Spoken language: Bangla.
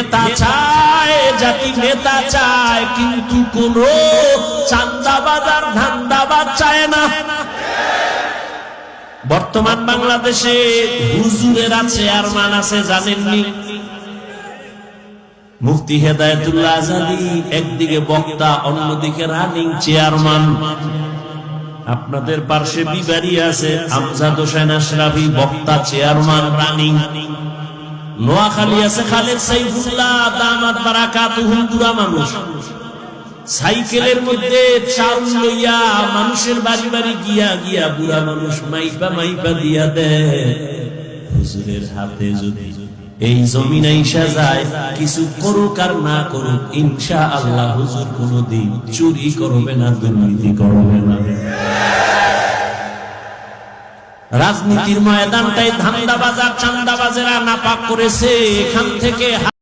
নেতা চায়, জাতি নেতা চায়, কিন্তু কোন চাঁদাবাজ আর ধান্দাবাজ চায় না। বর্তমান বাংলাদেশে হুজুরেরা চেয়ারম্যান আছে জানেননি? মুফতি হেদায়েতুল্লাহ আজাদী একদিকে বক্তা, অন্যদিকে রানিং চেয়ারম্যান। আপনাদের পার্শ্বে বিবাড়ি আছে আমজাদ হোসেন আশরাফি, বক্তা, চেয়ারম্যান, রানিং। নোয়াখালী আছে খালেদ সাইফুল্লাহ দামাত বারাকাতুহু, বুড়া মানুষ, সাইকেলের মধ্যে চাউল লইয়া মানুষের বাড়ি বাড়ি গিয়া গিয়া বুড়া মানুষ মাইপা মাইপা দিয়া দেয়। হুজুরের হাতে যদি এই জমিন আইসা যায়, কিছু করুক আর না করুক, ইনশাআল্লাহ হুজুর কোনদিন চুরি করবে না, দুর্নীতি করবে না। রাজনীতির ময়দানটাই ধান্দাবাজ আর চাঁদাবাজেরা নাপাক করেছে। এখান থেকে